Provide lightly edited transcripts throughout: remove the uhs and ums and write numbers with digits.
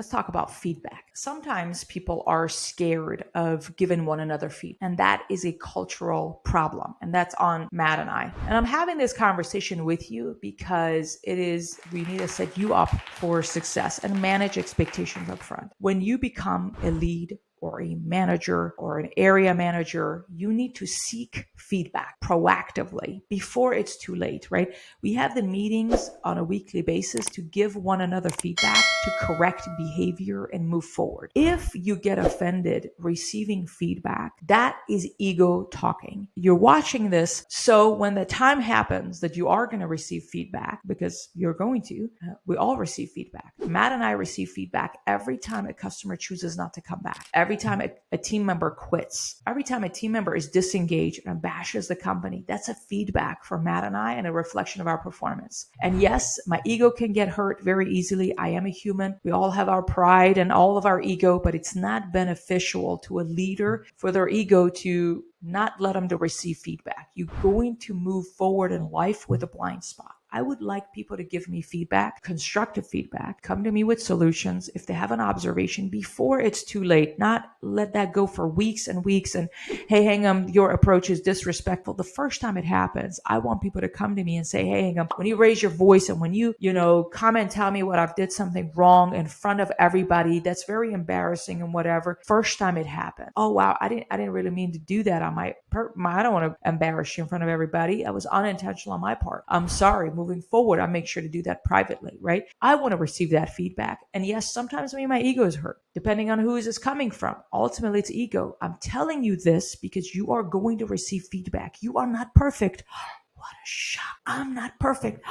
Let's talk about feedback. Sometimes people are scared of giving one another feedback, and that is a cultural problem. And that's on Matt and I. And I'm having this conversation with you because we need to set you up for success and manage expectations up front. When you become a lead or a manager or an area manager, you need to seek feedback proactively before it's too late, right? We have the meetings on a weekly basis to give one another feedback to correct behavior and move forward. If you get offended receiving feedback, that is ego talking. You're watching this, so when the time happens that you are going to receive feedback, because you're going to, we all receive feedback. Matt and I receive feedback every time a customer chooses not to come back. Every time a team member quits, every time a team member is disengaged and bashes the company, that's a feedback for Matt and I and a reflection of our performance. And yes, my ego can get hurt very easily. I am a human. We all have our pride and all of our ego, but it's not beneficial to a leader for their ego to not let them to receive feedback. You're going to move forward in life with a blind spot. I would like people to give me feedback, constructive feedback, come to me with solutions if they have an observation before it's too late, not let that go for weeks and weeks and, hey, Hingham, your approach is disrespectful. The first time it happens, I want people to come to me and say, hey, Hingham, when you raise your voice and when you come and tell me what I've did something wrong in front of everybody, that's very embarrassing and whatever. First time it happened. Oh, wow, I didn't really mean to do that on I don't want to embarrass you in front of everybody. That was unintentional on my part. I'm sorry. Moving forward, I make sure to do that privately, right? I want to receive that feedback. And yes, sometimes my ego is hurt, depending on who is this coming from. Ultimately, it's ego. I'm telling you this because you are going to receive feedback. You are not perfect. What a shock. I'm not perfect.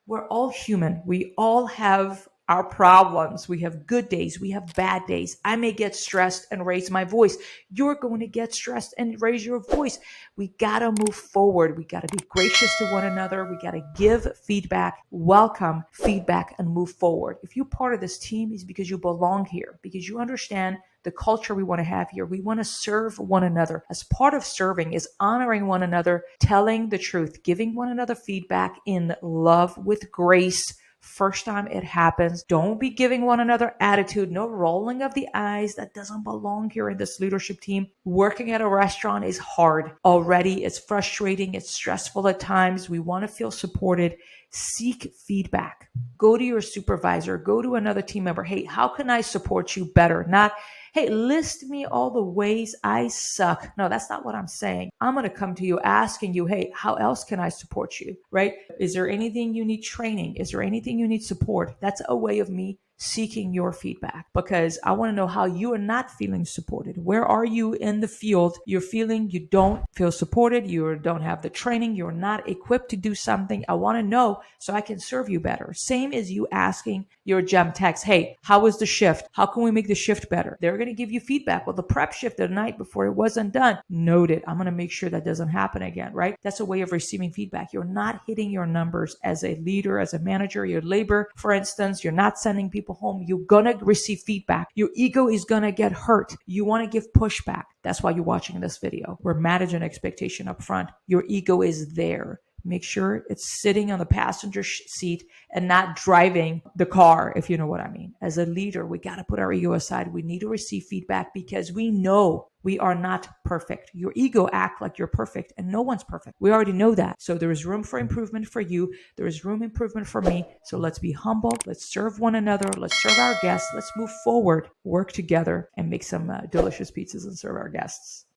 We're all human. We all have our problems. We have good days. We have bad days. I may get stressed and raise my voice. You're going to get stressed and raise your voice. We got to move forward. We got to be gracious to one another. We got to give feedback, welcome feedback, and move forward. If you're part of this team, it's because you belong here, because you understand the culture we want to have here. We want to serve one another. As part of serving is honoring one another, telling the truth, giving one another feedback in love with grace. First time it happens, don't be giving one another attitude, no rolling of the eyes. That doesn't belong here in this leadership team. Working at a restaurant is hard already. It's frustrating. It's stressful at times. We want to feel supported. Seek feedback. Go to your supervisor. Go to another team member. Hey, how can I support you better? Not, hey, list me all the ways I suck. No, that's not what I'm saying. I'm going to come to you asking you, hey, how else can I support you, right? Is there anything you need training? Is there anything you need support? That's a way of me seeking your feedback, because I want to know how you are not feeling supported. Where are you in the field? You're feeling you don't feel supported. You don't have the training. You're not equipped to do something. I want to know so I can serve you better. Same as you asking your gem techs, hey, how was the shift? How can we make the shift better? They're going to give you feedback. Well, the prep shift the night before it wasn't done. Noted. I'm going to make sure that doesn't happen again, right? That's a way of receiving feedback. You're not hitting your numbers as a leader, as a manager, your labor, for instance, you're not sending people home. You're going to receive feedback. Your ego is going to get hurt. You want to give pushback. That's why you're watching this video. We're managing expectation up front. Your ego is there. Make sure it's sitting on the passenger seat and not driving the car, if you know what I mean. As a leader, we got to put our ego aside. We need to receive feedback because we know we are not perfect. Your ego act like you're perfect, and no one's perfect. We already know that. So there is room for improvement for you. There is room improvement for me. So let's be humble. Let's serve one another. Let's serve our guests. Let's move forward, work together, and make some delicious pizzas and serve our guests.